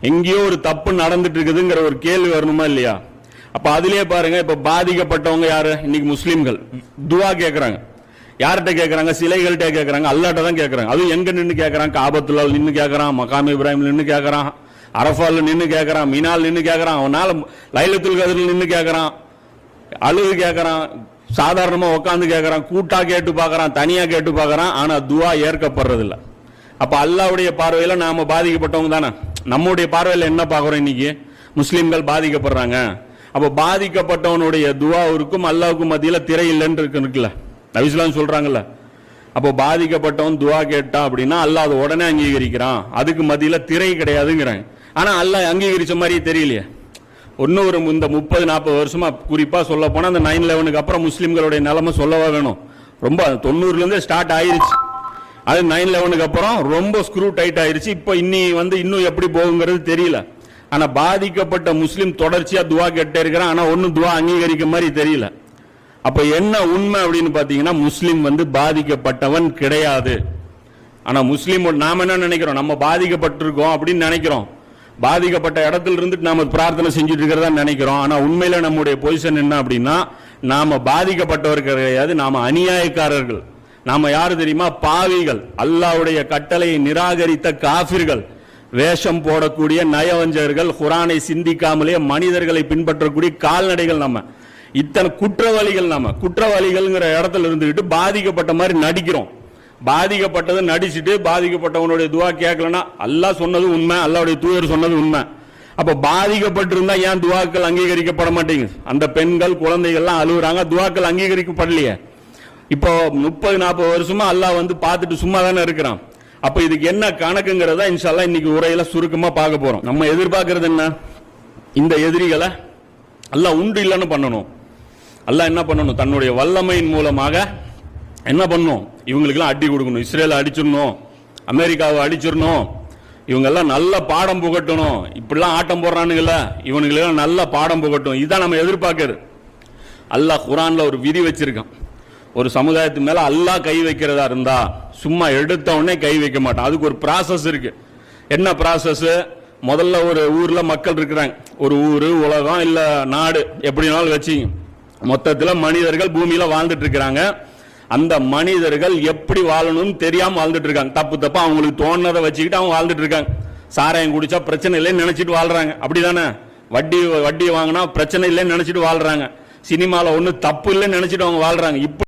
எங்கேயோ ஒரு தப்பு நடந்துட்டு இருக்குதுங்கிற ஒரு கேள்வி வரணுமா இல்லையா? அப்ப அதிலே பாருங்க, இப்ப பாதிக்கப்பட்டவங்க யாரு? இன்னைக்கு முஸ்லிம்கள் துவா கேட்கறாங்க. யார்கிட்ட கேட்கறாங்க? சிலைகள்கிட்ட கேட்கறாங்க, அல்லாட்ட தான் கேட்கறாங்க. அது எங்க நின்று கேட்கறான்? காபத்துல்லால் நின்று கேட்கறான், மகாம் இப்ராஹிம் நின்று கேட்கறான், அரஃபால் நின்று கேட்கறான், மினால் நின்று கேட்கறான், அவனால லைலத்துல் கத்ரில் நின்று கேட்கறான், அழுது கேட்கறான், சாதாரணமா உட்காந்து கேட்கறான், கூட்டா கேட்டு பார்க்கறான், தனியா கேட்டு பார்க்கறான். ஆனா துவா ஏற்கப்படுறதில்லை. அப்ப அல்லாஹ்வுடைய பார்வையில நாம பாதிக்கப்பட்டவங்க தானே. நம்முடைய பார்வையில என்ன பார்க்கறோம்? இன்னைக்கு முஸ்லிம்கள் பாதிக்கப்படுறாங்க. அப்ப பாதிக்கப்பட்டவனுடைய துவாவுக்கும் அல்லாஹ்வுக்கும் மத்தியில திரை இல்லைன்னு இருக்குல்ல, நபிஸ்லாம் சொல்றாங்கல்ல. அப்போ பாதிக்கப்பட்டவன் துவா கேட்டா அப்படின்னா அல்லாஹ் அதை உடனே அங்கீகரிக்கிறான், அதுக்கு மத்தியில திரை கிடையாதுங்கிறாங்க. ஆனா அல்லாஹ் அங்கீகரிச்ச மாதிரி தெரியலையே. இன்னும் ஒரு இந்த 30-40 வருஷமா குறிப்பா சொல்ல போனா அந்த 9/11க்கு அப்புறம் முஸ்லிம்களுடைய நிலைமை சொல்லவா வேணும். ரொம்ப 90ல இருந்தே ஸ்டார்ட் ஆயிருச்சு. அது 9/11க்கு அப்புறம் ரொம்ப ஸ்க்ரூ டைட் ஆயிருச்சு. இப்போ இன்னும் எப்படி போகுங்கிறது தெரியல. ஆனா பாதிக்கப்பட்ட முஸ்லிம் தொடர்ச்சியா துவா கேட்டே இருக்கிறான். ஆனா ஒன்னும் துவா அங்கீகரிக்க மாதிரி தெரியல. அப்ப என்ன உண்மை அப்படின்னு பாத்தீங்கன்னா, முஸ்லிம் பாதிக்கப்பட்டவன் கிடையாது. ஆனா முஸ்லிம் நாம என்ன நினைக்கிறோம்? நம்ம பாதிக்கப்பட்டிருக்கோம் அப்படின்னு நினைக்கிறோம். பாதிக்கப்பட்ட இடத்துல இருந்துட்டு நாம பிரார்த்தனை செஞ்சுட்டு இருக்கிறதா நினைக்கிறோம். ஆனா உண்மையில நம்முடைய பொசிஷன் என்ன அப்படின்னா, நாம பாதிக்கப்பட்டவர்கள் கிடையாது, நாம அநியாயக்காரர்கள். நாம யாரு தெரியுமா? பாவிகள், அல்லாஹ்வுடைய கட்டளையை நிராகரித்த காஃபிர்கள், வேஷம் போடக்கூடிய நயவஞ்சகர்கள், குர்ஆனை சிந்திக்காமலே மனிதர்களை பின்பற்றக்கூடிய கால்நடைகள். நம்ம இத்தனை குற்றவாளிகள். நம்ம குற்றவாளிகள்ங்கிற இடத்துல இருந்துகிட்டு பாதிக்கப்பட்ட மாதிரி நடிக்கிறோம். பாதிக்கப்பட்டதை நடிச்சுட்டு பாதிக்கப்பட்டவனுடைய துவா கேட்கலன்னா அல்லாஹ் சொன்னது உண்மை, அல்லாஹ்வுடைய தூதர் சொன்னது உண்மை. அப்ப பாதிக்கப்பட்டிருந்தா ஏன் துவாக்கள் அங்கீகரிக்கப்பட மாட்டேங்குது? அந்த பெண்கள் குழந்தைகள்லாம் அழுகுறாங்க, துவாக்கள் அங்கீகரிக்கப்படலையே. இப்போ 30-40 வருஷமா அல்லாஹ் பார்த்துட்டு சும்மா தானே இருக்கிறான். அப்ப இதுக்கு என்ன கணக்குங்கிறத இன்ஷா அல்லாஹ் இன்னைக்கு உரையில சுருக்கமா பார்க்க போறோம். நம்ம எதிர்பார்க்கறது என்ன? இந்த எதிரிகளை அல்லாஹ் உண்டு இல்லைன்னு பண்ணணும். அல்லாஹ் என்ன பண்ணணும்? தன்னுடைய வல்லமையின் மூலமாக என்ன பண்ணணும்? இவங்களுக்கெல்லாம் அடி கொடுக்கணும். இஸ்ரேலை அடிச்சிடணும், அமெரிக்காவை அடிச்சிடணும், இவங்கெல்லாம் நல்ல பாடம் புகட்டணும். இப்படிலாம் ஆட்டம் போடுறானுங்கள, இவனுங்களெல்லாம் நல்ல பாடம் புகட்டும். இதுதான் நம்ம எதிர்பார்க்கிறது. அல்லாஹ் குர்ஆன்ல ஒரு விதி வச்சிருக்கான். ஒரு சமுதாயத்து மேல அல்லாஹ் கை வைக்கிறதா இருந்தா சும்மா எடுத்த உடனே கை வைக்க மாட்டான். அதுக்கு ஒரு ப்ராசஸ் இருக்கு. என்ன ப்ராசஸ்? முதல்ல ஒரு ஊர்ல மக்கள் இருக்கிறாங்க. ஒரு ஊரு, உலகம், இல்ல நாடு, எப்படினாலும் வச்சுங்க. மொத்தத்தில் மனிதர்கள் பூமியில வாழ்ந்துட்டு இருக்கிறாங்க. அந்த மனிதர்கள் எப்படி வாழணும்னு தெரியாம வாழ்ந்துட்டு இருக்காங்க. தப்பு தப்பா அவங்களுக்கு தோணுனதை வச்சுக்கிட்டு அவங்க வாழ்ந்துட்டு இருக்காங்க. சாராயம் குடிச்சா பிரச்சனை இல்லைன்னு நினைச்சிட்டு வாழ்றாங்க. அப்படிதானே? வட்டி வாங்கினா பிரச்சனை இல்லைன்னு நினைச்சிட்டு வாழ்றாங்க. சினிமால ஒண்ணு தப்பு இல்லைன்னு நினைச்சிட்டு அவங்க வாழ்றாங்க.